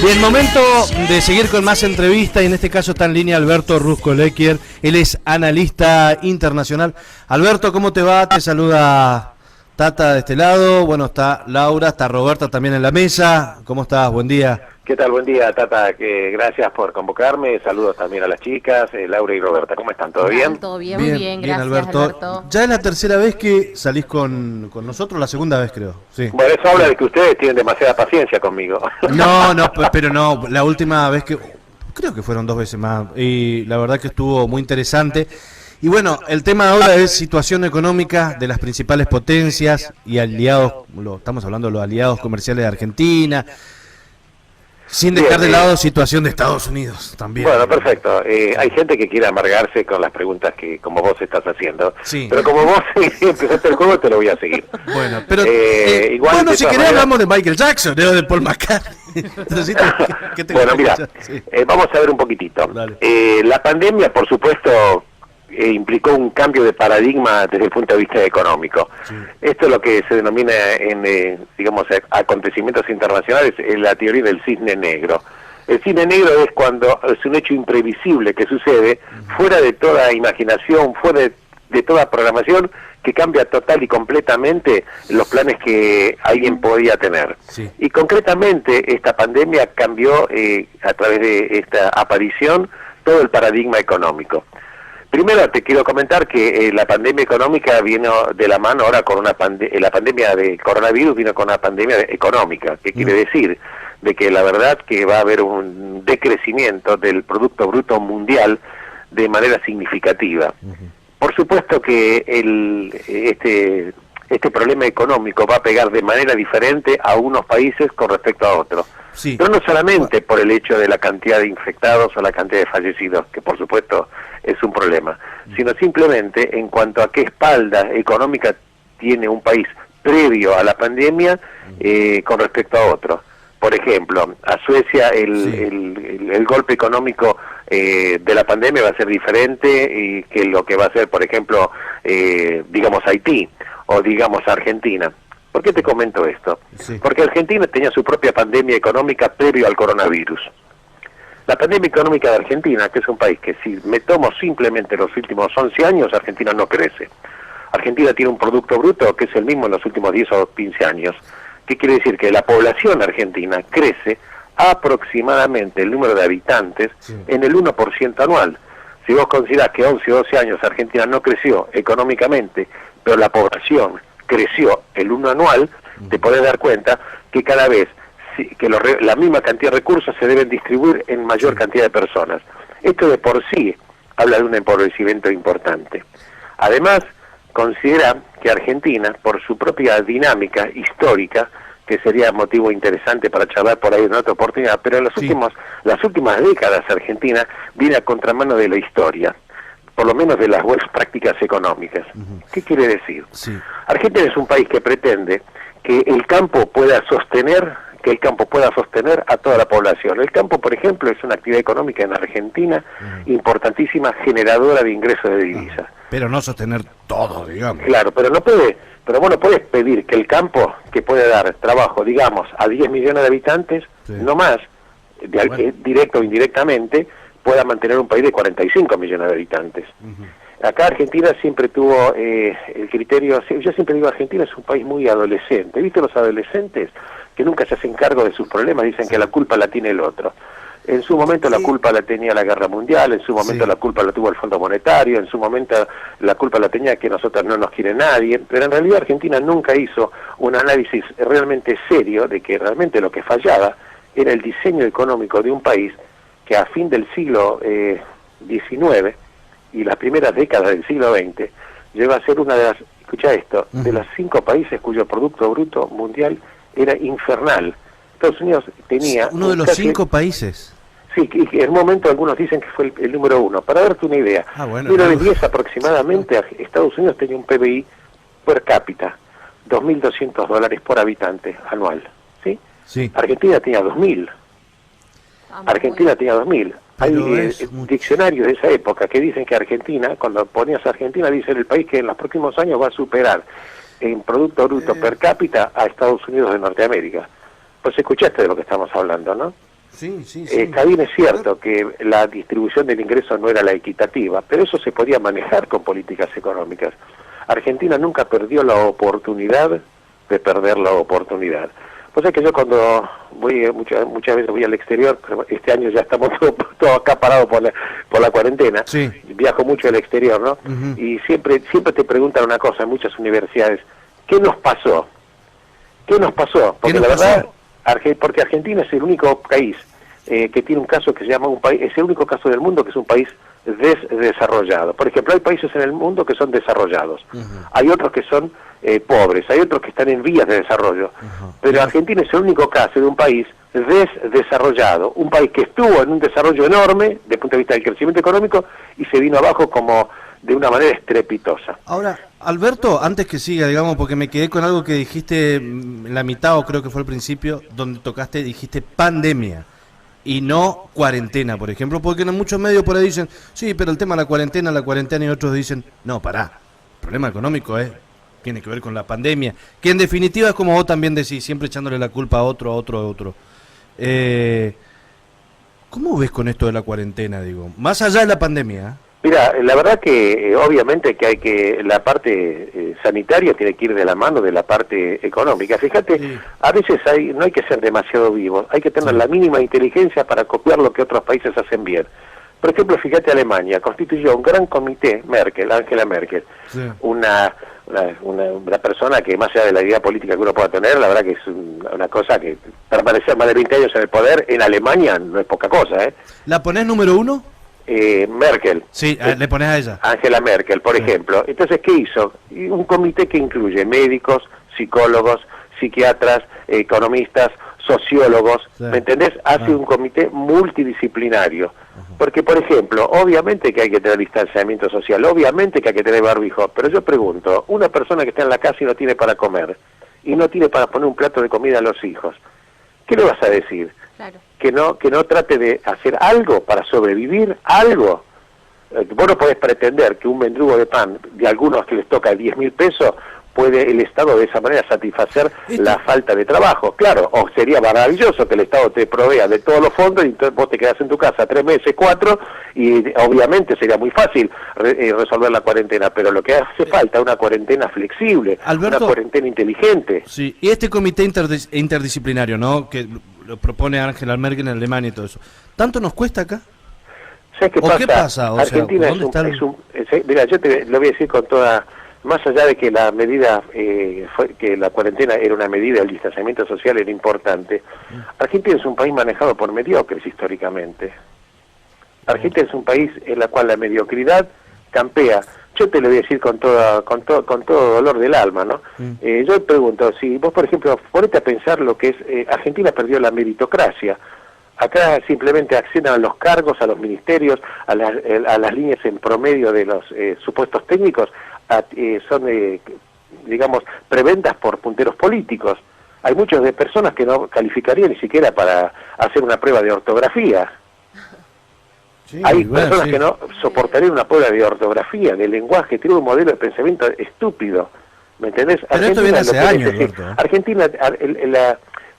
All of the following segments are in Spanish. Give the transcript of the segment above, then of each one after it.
Bien, momento de seguir con más entrevistas y en este caso está en línea Alberto Rusco-Lequier, él es analista internacional. Alberto, ¿cómo te va? Te saluda Tata de este lado, bueno, está Laura, está Roberta también en la mesa. ¿Cómo estás? Buen día. ¿Qué tal? Buen día, Tata. Gracias por convocarme. Saludos también a las chicas, Laura y Roberta. ¿Cómo están? ¿Todo bien? Todo bien, muy bien, gracias, Alberto. Ya es la tercera vez que salís con nosotros, la segunda vez creo. Sí. Bueno, eso habla de que ustedes tienen demasiada paciencia conmigo. No, pero no, la última vez que... Creo que fueron 2 veces más y la verdad que estuvo muy interesante. Y bueno, el tema ahora es situación económica de las principales potencias y aliados, estamos hablando de los aliados comerciales de Argentina, sin dejar de lado situación de Estados Unidos también. Bueno, perfecto. Hay gente que quiere amargarse con las preguntas que como vos estás haciendo. Sí. Pero como vos empezaste el juego, te lo voy a seguir. Bueno, pero igual bueno, si querés maneras... hablamos de Michael Jackson, de Paul McCartney. Bueno, mira, sí. Vamos a ver un poquitito. La pandemia, por supuesto, implicó un cambio de paradigma desde el punto de vista económico. Sí. Esto es lo que se denomina en, digamos, acontecimientos internacionales, la teoría del cisne negro. El cisne negro es cuando es un hecho imprevisible que sucede fuera de toda imaginación, fuera de toda programación, que cambia total y completamente los planes que alguien podía tener. Sí. Y concretamente esta pandemia cambió a través de esta aparición todo el paradigma económico. Primero te quiero comentar que la pandemia económica vino de la mano ahora con la pandemia de coronavirus vino con una pandemia económica, que quiere decir de que la verdad que va a haber un decrecimiento del Producto Bruto Mundial de manera significativa. Por supuesto que este problema económico va a pegar de manera diferente a unos países con respecto a otros. Sí. Pero no solamente por el hecho de la cantidad de infectados o la cantidad de fallecidos, que por supuesto es un problema, sino simplemente en cuanto a qué espalda económica tiene un país previo a la pandemia con respecto a otro. Por ejemplo, a Suecia el golpe económico de la pandemia va a ser diferente que lo que va a ser, por ejemplo, digamos Haití o digamos Argentina. ¿Por qué te comento esto? Sí. Porque Argentina tenía su propia pandemia económica previo al coronavirus. La pandemia económica de Argentina, que es un país que si me tomo simplemente los últimos 11 años, Argentina no crece. Argentina tiene un Producto Bruto que es el mismo en los últimos 10 o 15 años. ¿Qué quiere decir? Que la población argentina crece aproximadamente el número de habitantes en el 1% anual. Si vos considerás que 11 o 12 años Argentina no creció económicamente, pero la población creció el 1 anual, te podés dar cuenta que cada vez que la misma cantidad de recursos se deben distribuir en mayor cantidad de personas. Esto de por sí habla de un empobrecimiento importante. Además, considera que Argentina, por su propia dinámica histórica, que sería motivo interesante para charlar por ahí en otra oportunidad, pero en las últimas décadas Argentina viene a contramano de la historia, por lo menos de las buenas prácticas económicas. ¿Qué quiere decir? Argentina es un país que pretende que el campo pueda sostener a toda la población. El campo, por ejemplo, es una actividad económica en Argentina importantísima, generadora de ingresos de divisas. Pero no sostener todo, digamos. Claro, pero vos no podés pedir que el campo, que puede dar trabajo, digamos, a 10 millones de habitantes, no más, directo o indirectamente, pueda mantener un país de 45 millones de habitantes. Acá Argentina siempre tuvo el criterio, yo siempre digo, Argentina es un país muy adolescente. ¿Viste los adolescentes que nunca se hacen cargo de sus problemas? Dicen que la culpa la tiene el otro. En su momento la culpa la tenía la guerra mundial, en su momento la culpa la tuvo el Fondo Monetario, en su momento la culpa la tenía que nosotros no nos quiere nadie, pero en realidad Argentina nunca hizo un análisis realmente serio de que realmente lo que fallaba era el diseño económico de un país que a fin del siglo XIX y las primeras décadas del siglo XX llegó a ser una de las, escucha esto, de los 5 países cuyo Producto Bruto Mundial era infernal. Estados Unidos tenía... Uno de los 5 países. Sí, y en un momento algunos dicen que fue el número 1. Para darte una idea, de 10 aproximadamente, Estados Unidos tenía un PBI per cápita, $2.200 por habitante anual. ¿Sí? Sí. Argentina tenía 2.000. Argentina tenía 2.000. Hay diccionarios de esa época que dicen que Argentina, cuando ponías Argentina, dice el país que en los próximos años va a superar en Producto Bruto per cápita a Estados Unidos de Norteamérica. Pues escuchaste de lo que estamos hablando, ¿no? Está bien, es cierto que la distribución del ingreso no era la equitativa, pero eso se podía manejar con políticas económicas. Argentina nunca perdió la oportunidad de perder la oportunidad. Pues es que yo cuando voy, muchas veces voy al exterior, pero este año ya estamos todo acá parados por la cuarentena, viajo mucho al exterior, ¿no? Y siempre te preguntan una cosa en muchas universidades, ¿qué nos pasó? ¿Qué nos pasó? Porque la verdad, porque Argentina es el único país que tiene un caso que se llama es el único caso del mundo que es un país desarrollado. Por ejemplo, hay países en el mundo que son desarrollados, hay otros que son pobres, hay otros que están en vías de desarrollo, pero Argentina es el único caso de un país desarrollado, un país que estuvo en un desarrollo enorme desde el punto de vista del crecimiento económico y se vino abajo como de una manera estrepitosa. Ahora, Alberto, antes que siga, digamos, porque me quedé con algo que dijiste en la mitad, o creo que fue al principio, donde dijiste pandemia y no cuarentena, por ejemplo, porque en muchos medios por ahí dicen, sí, pero el tema de la cuarentena, y otros dicen, no, pará, el problema económico tiene que ver con la pandemia, que en definitiva es como vos también decís, siempre echándole la culpa a otro. ¿Cómo ves con esto de la cuarentena, digo? Más allá de la pandemia. Mira, la verdad que obviamente que la parte sanitaria tiene que ir de la mano de la parte económica. Fíjate, a veces no hay que ser demasiado vivos, hay que tener la mínima inteligencia para copiar lo que otros países hacen bien. Por ejemplo, fíjate, Alemania constituyó un gran comité, Angela Merkel, una persona que más allá de la idea política que uno pueda tener, la verdad que es una cosa que permanecer más de 20 años en el poder en Alemania no es poca cosa, ¿eh? ¿La ponés número 1? Merkel. Sí, le pones a ella. Angela Merkel, por ejemplo. Entonces, ¿qué hizo? Un comité que incluye médicos, psicólogos, psiquiatras, economistas, sociólogos, ¿me entendés? Hace un comité multidisciplinario. Porque, por ejemplo, obviamente que hay que tener distanciamiento social, obviamente que hay que tener barbijo, pero yo pregunto, una persona que está en la casa y no tiene para comer, y no tiene para poner un plato de comida a los hijos, ¿qué le vas a decir? Claro. Que no trate de hacer algo para sobrevivir, algo. Vos no podés pretender que un mendrugo de pan, de algunos que les toca 10.000 pesos, puede el Estado de esa manera satisfacer la falta de trabajo. Claro, o sería maravilloso que el Estado te provea de todos los fondos y entonces vos te quedás en tu casa 3 meses, 4, y obviamente sería muy fácil resolver la cuarentena, pero lo que hace falta es una cuarentena flexible, Alberto, una cuarentena inteligente. Sí, y este comité interdisciplinario, ¿no?, que lo propone Angela Merkel en Alemania y todo eso, ¿tanto nos cuesta acá? ¿Sabes qué pasa? ¿Qué pasa? Argentina mira, yo te lo voy a decir con toda... Más allá de que la medida, que la cuarentena era una medida, el distanciamiento social era importante, Argentina es un país manejado por mediocres históricamente. Argentina es un país en el cual la mediocridad campea. Yo te lo voy a decir con todo dolor del alma, ¿no? Yo pregunto, si vos, por ejemplo, ponete a pensar lo que es, Argentina perdió la meritocracia. Acá simplemente acceden a los cargos, a los ministerios, a las líneas en promedio de los supuestos técnicos, son, digamos, prebendas por punteros políticos. Hay muchas de personas que no calificarían ni siquiera para hacer una prueba de ortografía. Sí, hay personas que no soportarían una prueba de ortografía, de lenguaje, tiene un modelo de pensamiento estúpido. ¿Me entendés? Pero Argentina, esto viene hace años, Alberto. Argentina,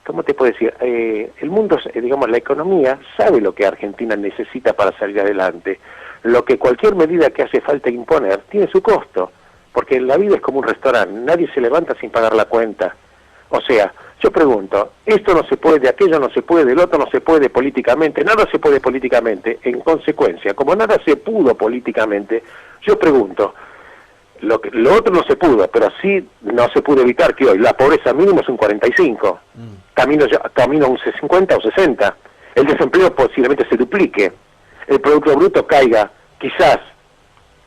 ¿cómo te puedo decir? El mundo, digamos, la economía sabe lo que Argentina necesita para salir adelante. Lo que cualquier medida que hace falta imponer tiene su costo, porque la vida es como un restaurante, nadie se levanta sin pagar la cuenta. O sea, yo pregunto, esto no se puede, aquello no se puede, del otro no se puede políticamente, nada se puede políticamente. En consecuencia, como nada se pudo políticamente, yo pregunto, lo otro no se pudo, pero sí no se pudo evitar que hoy la pobreza mínima es un 45, camino a un 50 o 60, el desempleo posiblemente se duplique, el Producto Bruto caiga, quizás,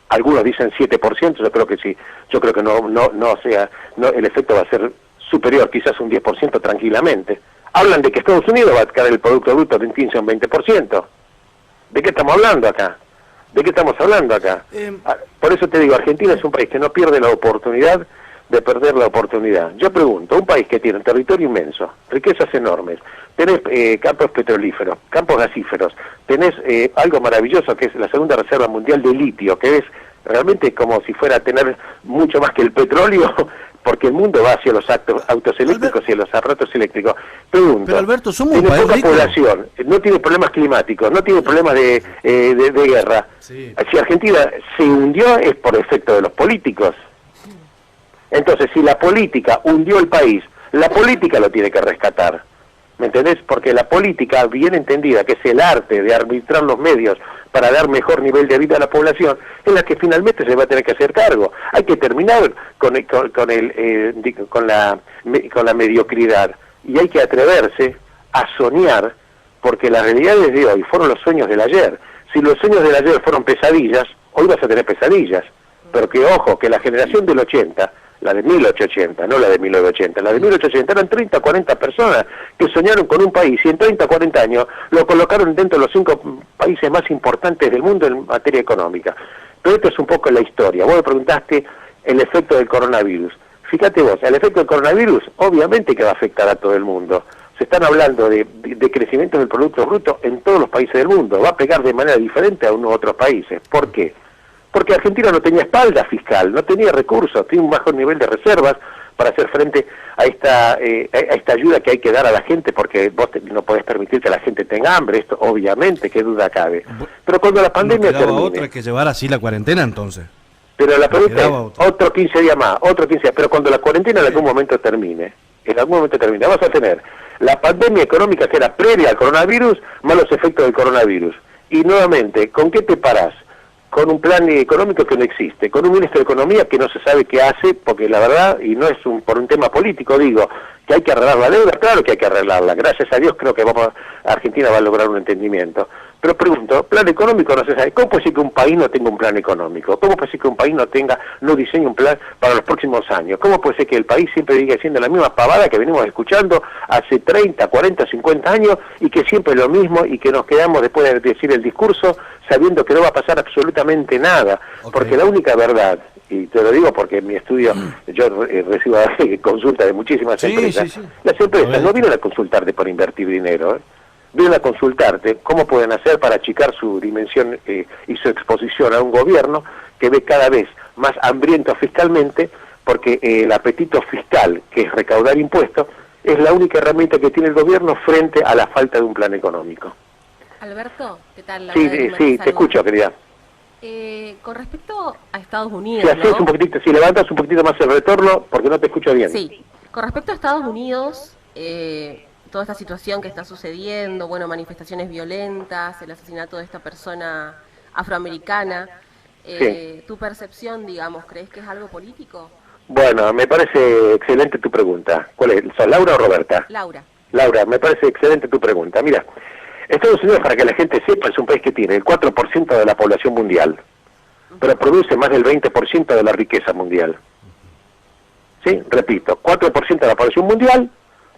algunos dicen 7%, yo creo que sí, yo creo que el efecto va a ser superior, quizás un 10% tranquilamente. Hablan de que Estados Unidos va a caer el Producto Bruto de un 15 a un 20%. ¿De qué estamos hablando acá? ¿De qué estamos hablando acá? Por eso te digo, Argentina es un país que no pierde la oportunidad de perder la oportunidad. Yo pregunto, un país que tiene un territorio inmenso, riquezas enormes, tenés campos petrolíferos, campos gasíferos, tenés algo maravilloso que es la segunda reserva mundial de litio, que es realmente como si fuera a tener mucho más que el petróleo, porque el mundo va hacia los autos eléctricos y los aparatos eléctricos. Pregunto, pero Alberto, somos tiene un país poca rico. Población, no tiene problemas climáticos, no tiene problemas de guerra. Sí. Si Argentina se hundió es por efecto de los políticos. Entonces, si la política hundió el país, la política lo tiene que rescatar. ¿Me entendés? Porque la política, bien entendida, que es el arte de arbitrar los medios para dar mejor nivel de vida a la población, es la que finalmente se va a tener que hacer cargo. Hay que terminar con la mediocridad y hay que atreverse a soñar, porque las realidades de hoy fueron los sueños del ayer. Si los sueños del ayer fueron pesadillas, hoy vas a tener pesadillas. Pero que ojo, que la generación del 80, la de 1880, no la de 1980, la de 1880 eran 30, 40 personas que soñaron con un país y en 30, 40 años lo colocaron dentro de los 5 países más importantes del mundo en materia económica. Pero esto es un poco la historia. Vos me preguntaste el efecto del coronavirus. Fíjate vos, el efecto del coronavirus obviamente que va a afectar a todo el mundo. Se están hablando de crecimiento del Producto Bruto en todos los países del mundo. Va a pegar de manera diferente a unos otros países. ¿Por qué? Porque Argentina no tenía espalda fiscal, no tenía recursos, tiene un bajo nivel de reservas para hacer frente a esta ayuda que hay que dar a la gente, porque vos no podés permitir que la gente tenga hambre, esto obviamente, qué duda cabe. Pero cuando la pandemia termine... otra que llevar así la cuarentena entonces. Pero la pregunta es, otro 15 días más, otro 15 días, pero cuando la cuarentena en algún momento termine, vamos a tener la pandemia económica que era previa al coronavirus, más los efectos del coronavirus. Y nuevamente, ¿con qué te parás? Con un plan económico que no existe, con un ministro de Economía que no se sabe qué hace, porque la verdad, y no es por un tema político, digo, que hay que arreglar la deuda, claro que hay que arreglarla, gracias a Dios creo que Argentina va a lograr un entendimiento. Pero pregunto, plan económico no se sabe, ¿cómo puede ser que un país no tenga un plan económico? ¿Cómo puede ser que un país no diseñe un plan para los próximos años? ¿Cómo puede ser que el país siempre siga siendo la misma pavada que venimos escuchando hace 30, 40, 50 años y que siempre es lo mismo y que nos quedamos después de decir el discurso sabiendo que no va a pasar absolutamente nada? Okay. Porque la única verdad, y te lo digo porque en mi estudio yo recibo consultas de muchísimas empresas, sí. Las empresas no vienen a consultarte por invertir dinero, vienen a consultarte cómo pueden hacer para achicar su dimensión y su exposición a un gobierno que ve cada vez más hambriento fiscalmente, porque el apetito fiscal, que es recaudar impuestos, es la única herramienta que tiene el gobierno frente a la falta de un plan económico. Alberto, ¿qué tal? Sí, te escucho, querida. Con respecto a Estados Unidos, si levantas un poquitito más el retorno, porque no te escucho bien. Sí, con respecto a Estados Unidos, toda esta situación que está sucediendo, manifestaciones violentas, el asesinato de esta persona afroamericana, tu percepción, digamos, ¿crees que es algo político? Bueno, me parece excelente tu pregunta. ¿Cuál es? ¿Sos Laura o Roberta? Laura. Laura, me parece excelente tu pregunta. Mira, Estados Unidos, para que la gente sepa, es un país que tiene el 4% de la población mundial, pero produce más del 20% de la riqueza mundial. ¿Sí? Repito, 4% de la población mundial,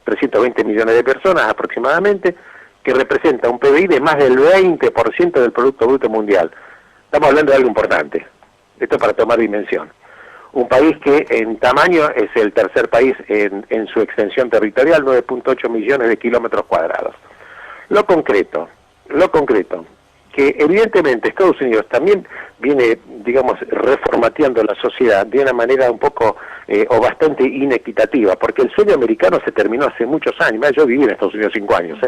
320 millones de personas aproximadamente, que representa un PBI de más del 20% del Producto Bruto Mundial. Estamos hablando de algo importante. Esto es para tomar dimensión. Un país que en tamaño es el tercer país en su extensión territorial, 9.8 millones de kilómetros cuadrados. Lo concreto, que evidentemente Estados Unidos también viene, digamos, reformateando la sociedad de una manera un poco o bastante inequitativa, porque el sueño americano se terminó hace muchos años. Yo viví en Estados Unidos 5 años.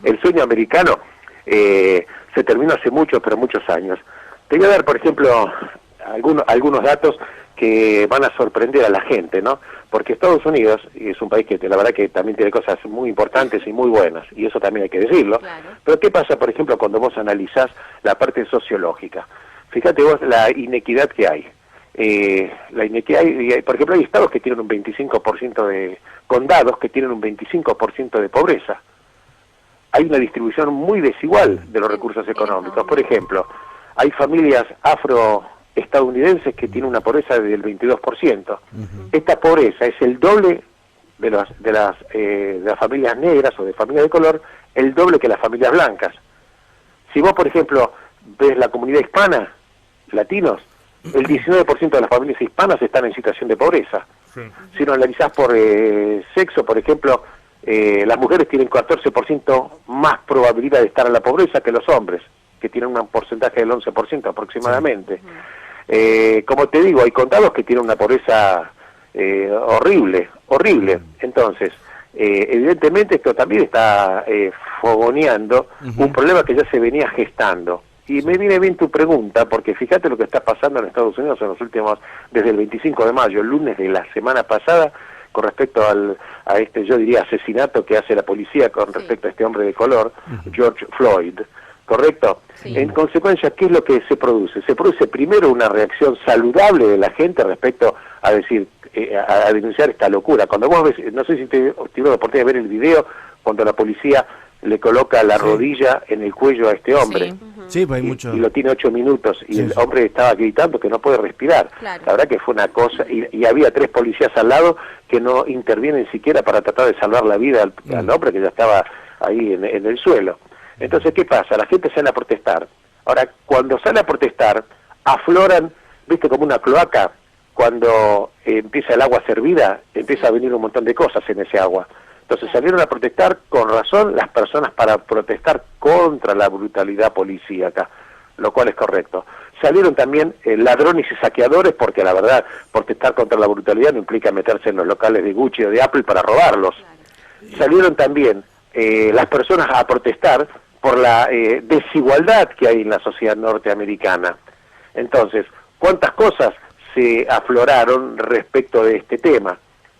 El sueño americano se terminó hace muchos años. Te voy a dar, por ejemplo, algunos datos que van a sorprender a la gente, ¿no? Porque Estados Unidos es un país que la verdad que también tiene cosas muy importantes y muy buenas, y eso también hay que decirlo. Claro. Pero ¿qué pasa, por ejemplo, cuando vos analizás la parte sociológica? Fíjate vos la inequidad que hay. La inequidad, por ejemplo, hay estados que tienen un 25% de condados que tienen un 25% de pobreza. Hay una distribución muy desigual de los recursos económicos. Por ejemplo, hay familias afroestadounidenses que tienen una pobreza del 22%. Esta pobreza es el doble de las familias negras o de familias de color, el doble que las familias blancas. Si vos, por ejemplo, ves la comunidad hispana, latinos, el 19% de las familias hispanas están en situación de pobreza. Sí. Si lo analizás por sexo, por ejemplo, las mujeres tienen 14% más probabilidad de estar en la pobreza que los hombres, que tienen un porcentaje del 11% aproximadamente. Sí. Como te digo, hay condados que tienen una pobreza horrible, horrible. Entonces, evidentemente esto también está fogoneando un problema que ya se venía gestando. Y me viene bien tu pregunta, porque fíjate lo que está pasando en Estados Unidos en los últimos, desde el 25 de mayo, el lunes de la semana pasada, con respecto a este, yo diría, asesinato que hace la policía con respecto a este hombre de color, George Floyd, ¿correcto? Sí. En consecuencia, ¿qué es lo que se produce? Se produce primero una reacción saludable de la gente respecto a decir, a denunciar esta locura. Cuando vos ves, no sé si tuvieron la oportunidad de ver el video, cuando la policía le coloca la rodilla en el cuello a este hombre. Sí, pues hay mucho... y lo tiene 8 minutos, y el hombre estaba gritando que no puede respirar. Claro. La verdad que fue una cosa, y había 3 policías al lado que no intervienen siquiera para tratar de salvar la vida al hombre que ya estaba ahí en el suelo. Entonces, ¿qué pasa? La gente sale a protestar. Ahora, cuando sale a protestar, afloran, viste, como una cloaca, cuando empieza el agua servida, empieza a venir un montón de cosas en ese agua. Entonces salieron a protestar con razón las personas para protestar contra la brutalidad policíaca, lo cual es correcto. Salieron también ladrones y saqueadores, porque la verdad, protestar contra la brutalidad no implica meterse en los locales de Gucci o de Apple para robarlos. Salieron también las personas a protestar por la desigualdad que hay en la sociedad norteamericana. Entonces, ¿cuántas cosas se afloraron respecto de este tema?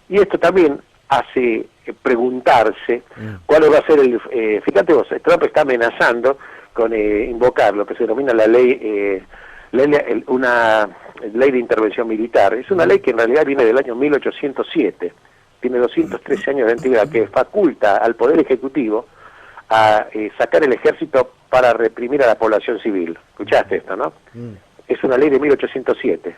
Y esto también hace preguntarse cuál va a ser el... fíjate vos, Trump está amenazando con invocar lo que se denomina la ley, una ley de intervención militar. Es una ley que en realidad viene del año 1807, tiene 213 años de antigüedad, que faculta al Poder Ejecutivo a sacar el ejército para reprimir a la población civil. ¿Escuchaste esto, no? Es una ley de 1807.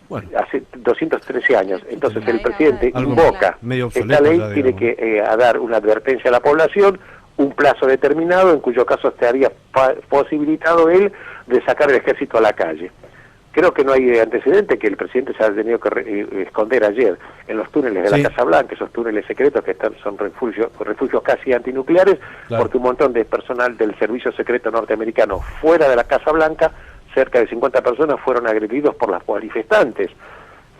Bueno, hace 213 años. Entonces el presidente invoca esta ley, tiene que dar una advertencia a la población, un plazo determinado, en cuyo caso estaría posibilitado él de sacar el ejército a la calle. Creo que no hay antecedente que el presidente se haya tenido que esconder ayer en los túneles de la Casa Blanca, esos túneles secretos que son refugios casi antinucleares, porque un montón de personal del servicio secreto norteamericano fuera de la Casa Blanca, cerca de 50 personas, fueron agredidos por las manifestantes.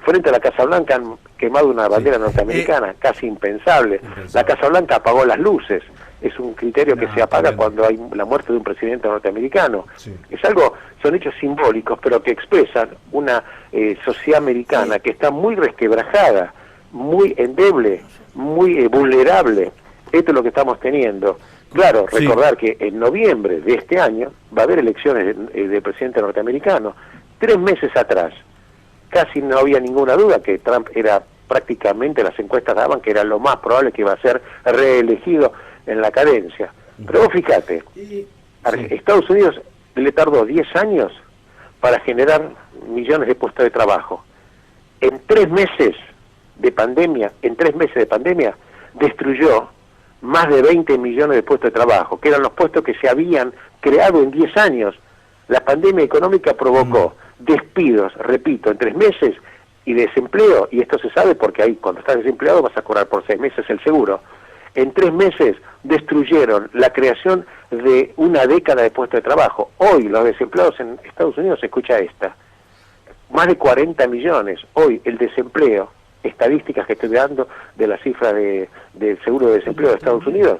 Frente a la Casa Blanca han quemado una bandera norteamericana, casi impensable. La Casa Blanca apagó las luces. Es un criterio que se apaga cuando hay la muerte de un presidente norteamericano. Es algo, son hechos simbólicos, pero que expresan una sociedad americana que está muy resquebrajada, muy endeble, muy vulnerable. Esto es lo que estamos teniendo. Claro, recordar que en noviembre de este año va a haber elecciones de presidente norteamericano. 3 meses atrás, casi no había ninguna duda que Trump era prácticamente, las encuestas daban que era lo más probable que iba a ser reelegido en la cadencia. Pero vos fíjate, Estados Unidos le tardó 10 años para generar millones de puestos de trabajo. En 3 meses de pandemia, destruyó más de 20 millones de puestos de trabajo, que eran los puestos que se habían creado en 10 años. La pandemia económica provocó despidos, repito, en 3 meses, y desempleo, y esto se sabe porque ahí cuando estás desempleado vas a cobrar por 6 meses el seguro. En 3 meses destruyeron la creación de una década de puestos de trabajo. Hoy los desempleados en Estados Unidos, escucha esta, más de 40 millones. Hoy el desempleo, estadísticas que estoy dando de la cifra del seguro de desempleo de Estados Unidos,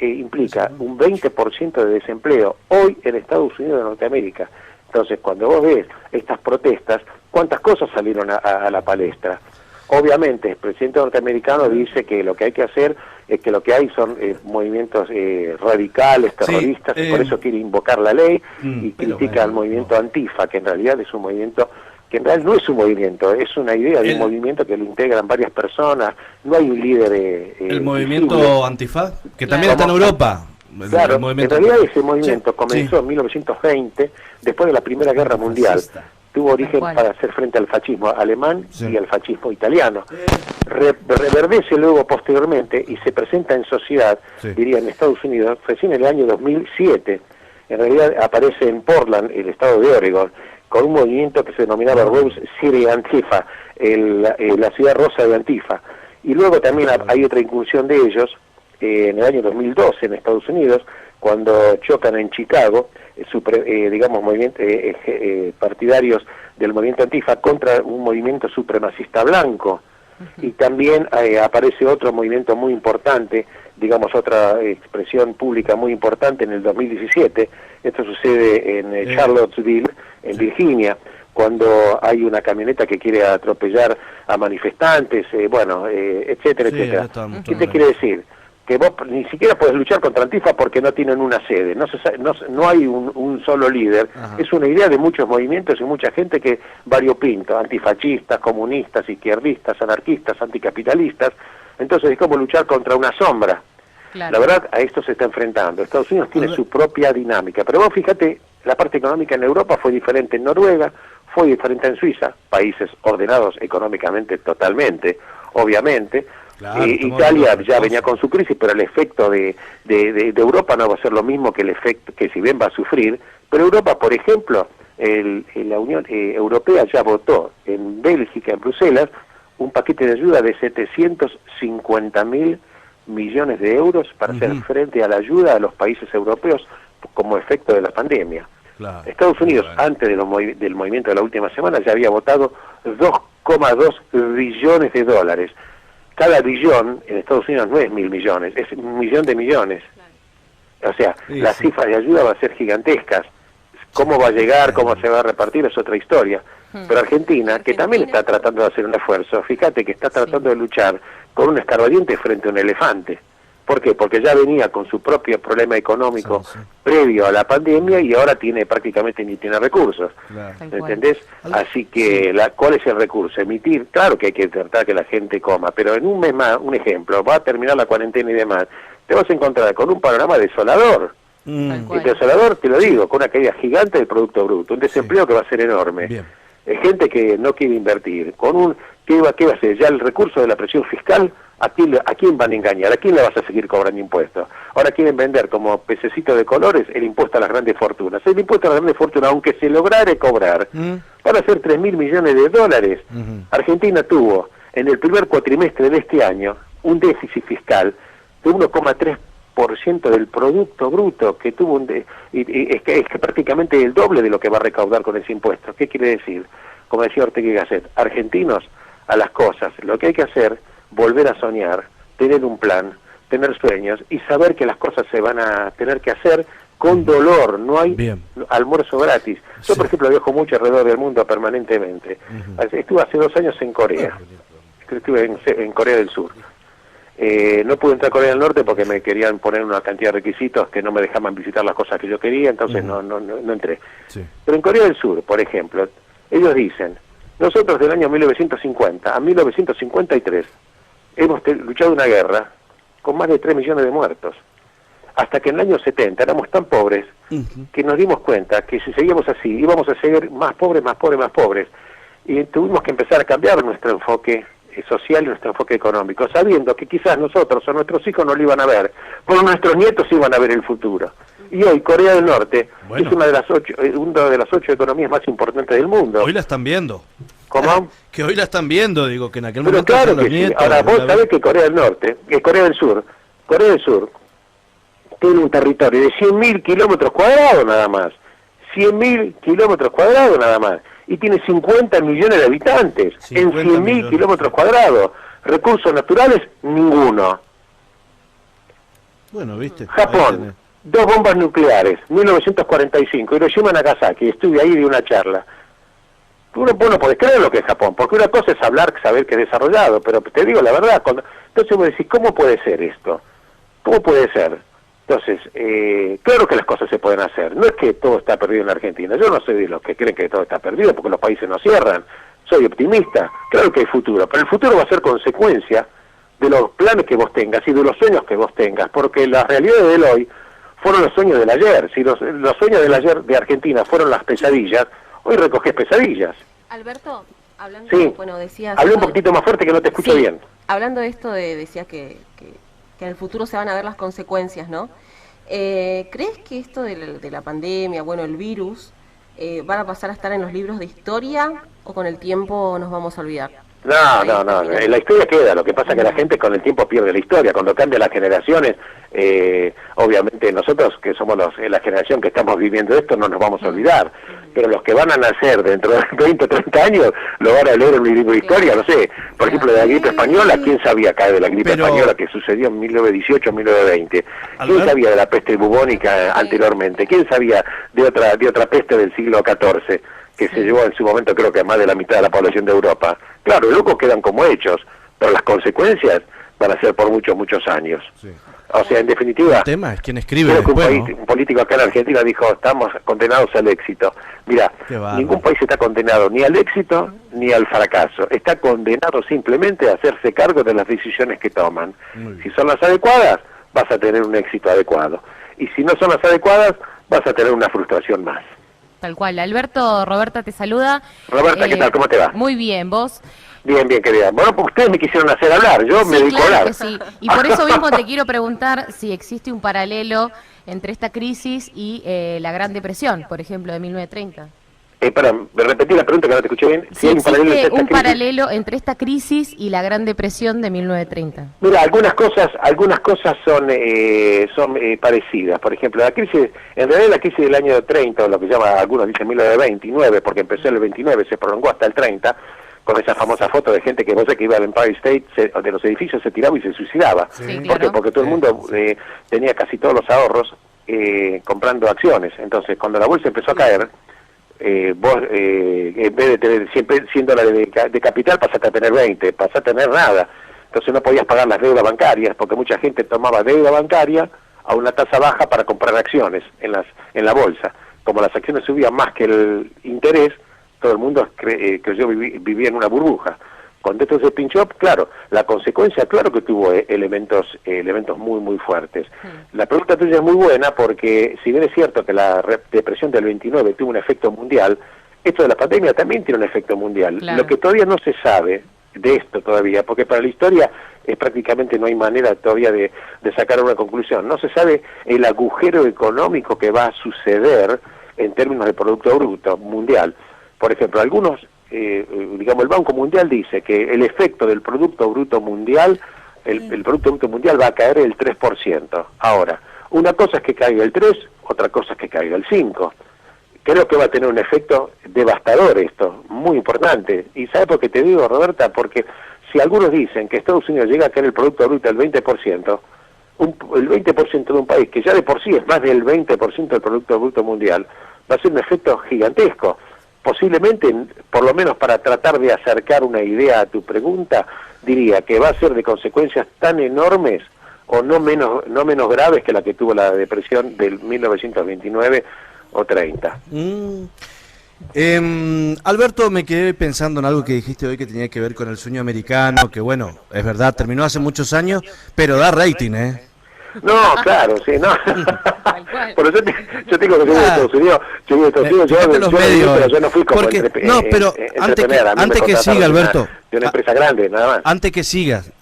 implica un 20% de desempleo hoy en Estados Unidos de Norteamérica. Entonces, cuando vos ves estas protestas, ¿cuántas cosas salieron a la palestra? Obviamente, el presidente norteamericano dice que lo que hay que hacer es que lo que hay son movimientos radicales, terroristas, y por eso quiere invocar la ley y critica al movimiento Antifa, que en realidad es un movimiento que en realidad no es un movimiento, es una idea de un movimiento que lo integran varias personas, no hay un líder... el movimiento Antifa, que también está en Europa. Claro, en realidad ese movimiento comenzó en 1920, después de la Primera Guerra Mundial. Tuvo origen para hacer frente al fascismo alemán y al fascismo italiano. Reverdece luego posteriormente y se presenta en sociedad, diría en Estados Unidos, recién en el año 2007. En realidad aparece en Portland, el estado de Oregon, con un movimiento que se denominaba Rose City Antifa, la ciudad rosa de Antifa. Y luego también hay otra incursión de ellos, en el año 2012 en Estados Unidos, cuando chocan en Chicago, digamos, partidarios del movimiento Antifa contra un movimiento supremacista blanco. Y también aparece otro movimiento muy importante, digamos otra expresión pública muy importante en el 2017. Esto sucede en Charlottesville, en Virginia, cuando hay una camioneta que quiere atropellar a manifestantes, etcétera, etcétera. ¿Qué te quiere decir? Que vos ni siquiera puedes luchar contra Antifa porque no tienen una sede, no hay un solo líder. Ajá. Es una idea de muchos movimientos y mucha gente que variopinto, antifascistas, comunistas, izquierdistas, anarquistas, anticapitalistas. Entonces es como luchar contra una sombra. Claro. La verdad, a esto se está enfrentando. Estados Unidos tiene su propia dinámica, pero vos fíjate, la parte económica en Europa fue diferente en Noruega, fue diferente en Suiza, países ordenados económicamente totalmente, obviamente. Claro, Italia ya venía con su crisis, pero el efecto de Europa no va a ser lo mismo que el efecto que si bien va a sufrir. Pero Europa, por ejemplo, la Unión Europea ya votó en Bélgica, en Bruselas, un paquete de ayuda de 750.000 millones de euros para hacer frente a la ayuda a los países europeos como efecto de la pandemia. Claro. Estados Unidos, antes del movimiento de la última semana, ya había votado 2,2 billones de dólares. Cada billón en Estados Unidos no es 1.000 millones, es 1.000.000 de millones. O sea, las cifras de ayuda van a ser gigantescas. ¿Cómo va a llegar, cómo se va a repartir es otra historia? Pero Argentina, que también está tratando de hacer un esfuerzo, fíjate que está tratando de luchar con un escarbadiente frente a un elefante. ¿Por qué? Porque ya venía con su propio problema económico previo a la pandemia y ahora prácticamente ni tiene recursos. Claro. ¿Entendés? Así que, ¿cuál es el recurso? Emitir, claro que hay que tratar que la gente coma, pero en un mes más, un ejemplo, va a terminar la cuarentena y demás, te vas a encontrar con un panorama desolador. Y desolador, te lo digo, con una caída gigante del Producto Bruto, un desempleo que va a ser enorme. Gente que no quiere invertir, ¿qué va a ser? Ya el recurso de la presión fiscal, ¿a quién van a engañar? ¿A quién le vas a seguir cobrando impuestos? Ahora quieren vender como pececito de colores el impuesto a las grandes fortunas. El impuesto a las grandes fortunas, aunque se lograre cobrar, van a ser 3.000 millones de dólares. Argentina tuvo en el primer cuatrimestre de este año un déficit fiscal de 1,3% del Producto Bruto, que tuvo es que prácticamente el doble de lo que va a recaudar con ese impuesto. ¿Qué quiere decir? Como decía Ortega y Gasset, argentinos a las cosas. Lo que hay que hacer, volver a soñar, tener un plan, tener sueños y saber que las cosas se van a tener que hacer con dolor. No hay almuerzo gratis. Yo, por ejemplo, viajo mucho alrededor del mundo permanentemente. Estuve hace 2 años en Corea. Estuve en Corea del Sur. No pude entrar a Corea del Norte porque me querían poner una cantidad de requisitos que no me dejaban visitar las cosas que yo quería, entonces no entré. Pero en Corea del Sur, por ejemplo, ellos dicen, nosotros del año 1950 a 1953 hemos luchado una guerra con más de 3 millones de muertos. Hasta que en el año 70 éramos tan pobres que nos dimos cuenta que si seguíamos así íbamos a seguir más pobres, más pobres, más pobres. Y tuvimos que empezar a cambiar nuestro enfoque social y nuestro enfoque económico, sabiendo que quizás nosotros o nuestros hijos no lo iban a ver, pero nuestros nietos iban a ver el futuro. Y hoy Corea del Norte es una de las 8 economías más importantes del mundo. Hoy la están viendo. ¿Cómo? Que hoy la están viendo, digo, que en aquel pero momento... Claro que sí. Ahora, vos sabés que Corea del Sur tiene un territorio de 100.000 kilómetros cuadrados nada más. 100.000 kilómetros cuadrados nada más. Y tiene 50 millones de habitantes en 100.000 kilómetros cuadrados. Recursos naturales, ninguno. Bueno, viste. Japón, 2 bombas nucleares, 1945, Hiroshima y Nagasaki, estuve ahí de una charla. Vos no podés creer lo que es Japón, porque una cosa es saber que es desarrollado, pero te digo la verdad, entonces vos decís, ¿cómo puede ser esto? ¿Cómo puede ser? Entonces, claro que las cosas se pueden hacer, no es que todo está perdido en Argentina, yo no soy de los que creen que todo está perdido, porque los países no cierran, soy optimista, claro que hay futuro, pero el futuro va a ser consecuencia de los planes que vos tengas y de los sueños que vos tengas, porque las realidades del hoy fueron los sueños del ayer. Si los sueños del ayer de Argentina fueron las pesadillas, hoy recogés pesadillas. Alberto, hablando, decías... Hablé un poquito más fuerte que no te escucho bien. Hablando de esto, decías que en el futuro se van a ver las consecuencias, ¿no? ¿Crees que esto de la pandemia, el virus, van a pasar a estar en los libros de historia o con el tiempo nos vamos a olvidar? No, la historia queda, lo que pasa es que la gente con el tiempo pierde la historia, cuando cambian las generaciones, obviamente nosotros que somos la generación que estamos viviendo esto no nos vamos a olvidar, pero los que van a nacer dentro de 20 o 30 años lo van a leer en un libro de historia, no sé, por ejemplo de la gripe española, ¿quién sabía acá de la gripe española que sucedió en 1918, 1920? ¿Quién sabía de la peste bubónica anteriormente? ¿Quién sabía de otra peste del siglo XIV? Que se llevó en su momento creo que a más de la mitad de la población de Europa. Claro, los locos quedan como hechos, pero las consecuencias van a ser por muchos años. Sí. O sea, en definitiva... El tema es quién escribe creo después, que un político acá en Argentina dijo, estamos condenados al éxito. Mira, ningún país está condenado ni al éxito ni al fracaso. Está condenado simplemente a hacerse cargo de las decisiones que toman. Si son las adecuadas, vas a tener un éxito adecuado. Y si no son las adecuadas, vas a tener una frustración más. Tal cual. Alberto, Roberta te saluda. Roberta, ¿qué tal? ¿Cómo te va? Muy bien, ¿vos? Bien, querida. Bueno, pues ustedes me quisieron hacer hablar, yo me dedico a hablar. Que sí. Y por eso mismo te quiero preguntar si existe un paralelo entre esta crisis y la Gran Depresión, por ejemplo, de 1930. ¿Me repetí la pregunta que no te escuché bien? Sí, existe un paralelo entre esta crisis y la Gran Depresión de 1930. Mira, algunas cosas son parecidas. Por ejemplo, en realidad la crisis del año 30, o lo que llama algunos dicen 1929, porque empezó en el 29, se prolongó hasta el 30, con esa famosa foto de gente que vos sabés que iba al Empire State, de los edificios se tiraba y se suicidaba. Sí, ¿Por qué? Porque todo el mundo tenía casi todos los ahorros comprando acciones. Entonces, cuando la bolsa empezó a caer, vos en vez de tener siempre $100 de capital pasaste a tener 20, pasaste a tener nada, entonces no podías pagar las deudas bancarias porque mucha gente tomaba deuda bancaria a una tasa baja para comprar acciones en la bolsa. Como las acciones subían más que el interés, todo el mundo creyó vivía en una burbuja. Cuando esto se pinchó, claro, la consecuencia, claro que tuvo elementos muy fuertes. La pregunta tuya es muy buena porque, si bien es cierto que la depresión del 29 tuvo un efecto mundial, esto de la pandemia también tiene un efecto mundial. Claro. Lo que todavía no se sabe de esto todavía, porque para la historia prácticamente no hay manera todavía de sacar una conclusión. No se sabe el agujero económico que va a suceder en términos de Producto Bruto mundial. Por ejemplo, digamos, el Banco Mundial dice que el efecto del Producto Bruto Mundial, el Producto Bruto Mundial va a caer el 3%. Ahora, una cosa es que caiga el 3, otra cosa es que caiga el 5. Creo que va a tener un efecto devastador esto, muy importante. ¿Y sabes por qué te digo, Roberta? Porque si algunos dicen que Estados Unidos llega a caer el Producto Bruto al 20%, el 20% de un país que ya de por sí es más del 20% del Producto Bruto Mundial, va a ser un efecto gigantesco. Posiblemente, por lo menos para tratar de acercar una idea a tu pregunta, diría que va a ser de consecuencias tan enormes o no menos graves que la que tuvo la depresión del 1929 o 30. Alberto, me quedé pensando en algo que dijiste hoy que tenía que ver con el sueño americano, que bueno, es verdad, terminó hace muchos años, pero da rating, ¿eh? No, claro, sí, no. Pero yo tengo que ir a Estados Unidos, yo no fui como antes que siga, Alberto, de una empresa grande, nada más. Antes que sigas,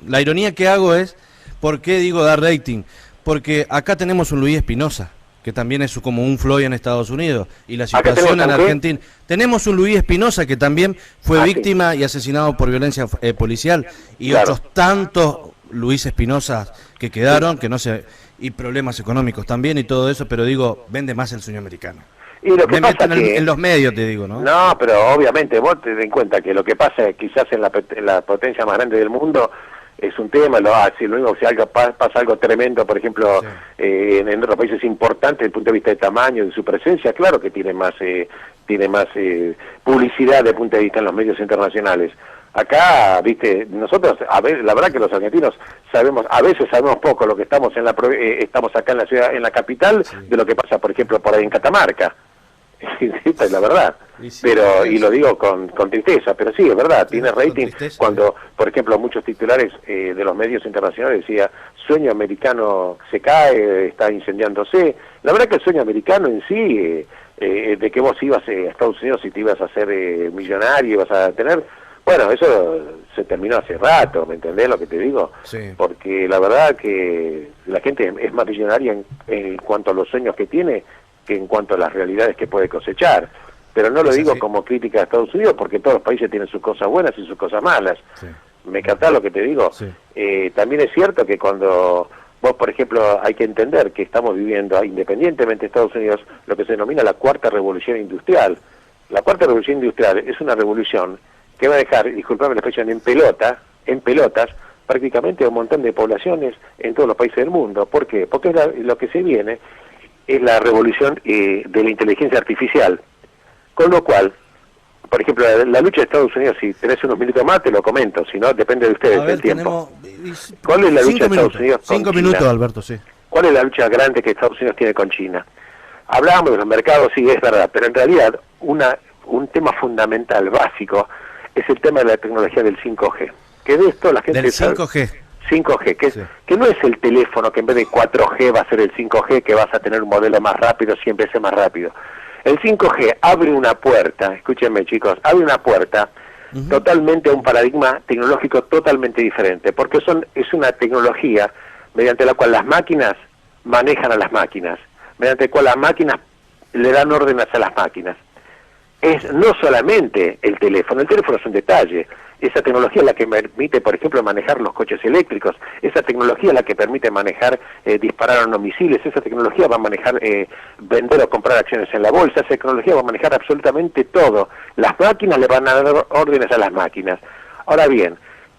la ironía que hago es, ¿por qué digo dar rating? Porque acá tenemos un Luis Espinosa, que también es como un Floyd en Estados Unidos, y la situación en Argentina. Tenemos un Luis Espinosa que también fue víctima y asesinado por violencia policial, y otros tantos Luis Espinosa que quedaron, que no sé, y problemas económicos también y todo eso, pero digo, vende más el sueño americano. Y lo que pasa en los medios, te digo, ¿no? No, pero obviamente vos te den cuenta que lo que pasa quizás en la potencia más grande del mundo es un tema, si pasa algo tremendo, por ejemplo, en otros países importantes desde el punto de vista de tamaño, de su presencia, claro que tiene más publicidad desde el punto de vista en los medios internacionales. Acá, viste, nosotros, la verdad que los argentinos a veces sabemos poco lo que estamos estamos acá en la ciudad, en la capital, de lo que pasa, por ejemplo, por ahí en Catamarca. Esta es la verdad. Y lo digo con tristeza, pero sí, es verdad, tiene rating cuando, por ejemplo, muchos titulares de los medios internacionales decía, sueño americano se cae, está incendiándose. La verdad que el sueño americano en sí, de que vos ibas a Estados Unidos y te ibas a hacer millonario, ibas a tener... Bueno, eso se terminó hace rato, ¿me entendés lo que te digo? Sí. Porque la verdad que la gente es más millonaria en cuanto a los sueños que tiene que en cuanto a las realidades que puede cosechar. pero no lo Es digo así. como crítica a Estados Unidos, porque todos los países tienen sus cosas buenas y sus cosas malas. Sí. ¿Me captás lo que te digo? Sí. También es cierto que cuando vos, por ejemplo, hay que entender que estamos viviendo, independientemente de Estados Unidos, lo que se denomina la cuarta revolución industrial. La cuarta revolución industrial es una revolución que va a dejar, disculpame la expresión, en pelotas, prácticamente a un montón de poblaciones en todos los países del mundo. ¿Por qué? Porque lo que se viene es la revolución de la inteligencia artificial. Con lo cual, por ejemplo, la lucha de Estados Unidos, si tenés unos minutos más te lo comento, si no, depende de ustedes A ver, del tiempo. tenemos... ¿Cuál es la lucha de 5 Estados minutos, Unidos con 5 China? minutos, Alberto, sí. ¿Cuál es la lucha grande que Estados Unidos tiene con China? Hablábamos de los mercados, sí, es verdad, pero en realidad un tema fundamental, básico, es el tema de la tecnología del 5G. Que de esto la gente Del sabe- 5G. 5G, Sí. que no es el teléfono que en vez de 4G va a ser el 5G, que vas a tener un modelo más rápido, siempre es más rápido. El 5G abre una puerta, escúchenme chicos, abre una puerta totalmente a un paradigma tecnológico totalmente diferente, porque es una tecnología mediante la cual las máquinas manejan a las máquinas, mediante la cual las máquinas le dan órdenes a las máquinas. Es no solamente el teléfono es un detalle. Esa tecnología es la que permite, por ejemplo, manejar los coches eléctricos, esa tecnología es la que permite manejar, disparar unos misiles, esa tecnología va a manejar, vender o comprar acciones en la bolsa, esa tecnología va a manejar absolutamente todo. Las máquinas le van a dar órdenes a las máquinas. Ahora bien,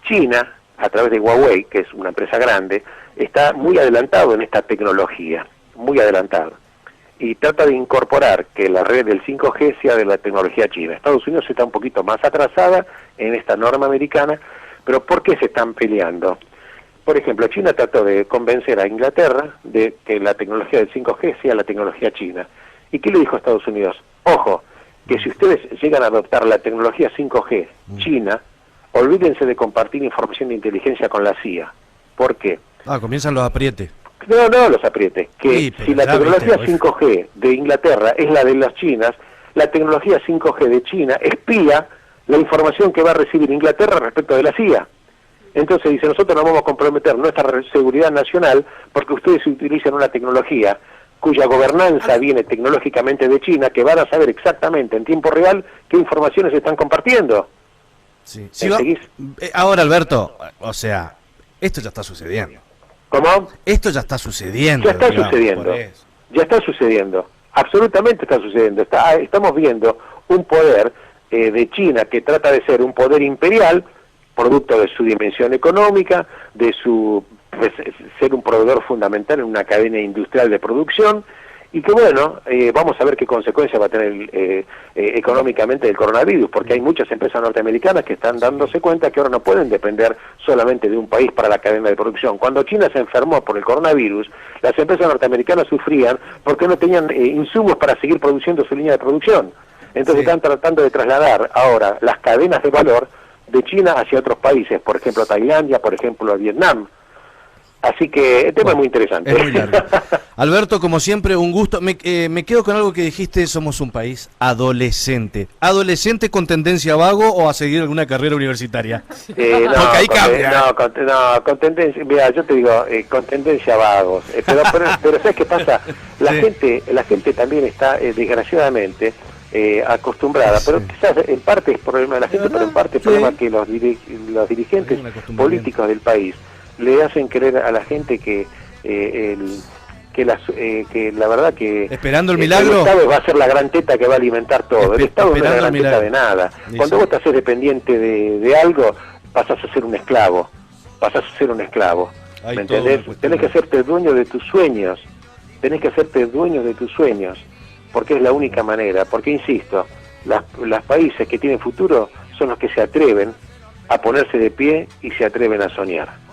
China, a través de Huawei, que es una empresa grande, está muy adelantado en esta tecnología, muy adelantado. Y trata de incorporar que la red del 5G sea de la tecnología china. Estados Unidos está un poquito más atrasada en esta norma americana, pero ¿por qué se están peleando? Por ejemplo, China trató de convencer a Inglaterra de que la tecnología del 5G sea la tecnología china. ¿Y qué le dijo a Estados Unidos? Ojo, que si ustedes llegan a adoptar la tecnología 5G china, olvídense de compartir información de inteligencia con la CIA. ¿Por qué? Comienzan los aprietes. No los apriete. Que Sí, pero si la ya tecnología viste, 5G de Inglaterra es la de las chinas, la tecnología 5G de China espía la información que va a recibir Inglaterra respecto de la CIA. Entonces dice, nosotros no vamos a comprometer nuestra seguridad nacional porque ustedes utilizan una tecnología cuya gobernanza viene tecnológicamente de China, que van a saber exactamente en tiempo real qué informaciones se están compartiendo. Sí. ¿Seguís? Ahora, Alberto, o sea, esto ya está sucediendo. ¿Cómo? Esto ya está sucediendo. Ya está digamos, sucediendo, por eso. ya está sucediendo, absolutamente está sucediendo. Estamos viendo un poder de China que trata de ser un poder imperial, producto de su dimensión económica, de su ser un proveedor fundamental en una cadena industrial de producción, y que bueno, vamos a ver qué consecuencias va a tener económicamente el coronavirus, porque hay muchas empresas norteamericanas que están dándose cuenta que ahora no pueden depender solamente de un país para la cadena de producción. Cuando China se enfermó por el coronavirus, las empresas norteamericanas sufrían porque no tenían insumos para seguir produciendo su línea de producción. Entonces están tratando de trasladar ahora las cadenas de valor de China hacia otros países, por ejemplo Tailandia, por ejemplo Vietnam. Así que el tema es muy interesante. Es muy largo. Alberto, como siempre, un gusto. Me quedo con algo que dijiste, somos un país adolescente. ¿Adolescente con tendencia a vago o a seguir alguna carrera universitaria? No, porque ahí cambia. Con tendencia, mira, yo te digo, con tendencia a vagos. Pero ¿sabes qué pasa? La gente también está, desgraciadamente, acostumbrada, pero quizás en parte es problema de la gente, pero en parte es problema que los dirigentes políticos del país le hacen creer a la gente que la verdad que esperando el milagro, el Estado va a ser la gran teta que va a alimentar todo. El Estado no es la gran teta de nada. Cuando vos te haces dependiente de algo, pasás a ser un esclavo. ¿Me entendés? Tenés que hacerte dueño de tus sueños. Porque es la única manera. Porque, insisto, los países que tienen futuro son los que se atreven a ponerse de pie y se atreven a soñar.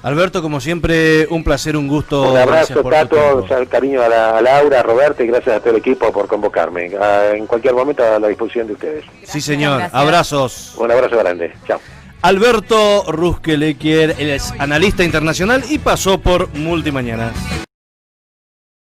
Alberto, como siempre, un placer, un gusto. Un abrazo, Tato, cariño a Laura, a Roberto y gracias a todo el equipo por convocarme. En cualquier momento a la disposición de ustedes. Sí, señor. Abrazos. Un abrazo grande. Chao. Alberto Ruskelequier, él es analista internacional y pasó por Multimañanas.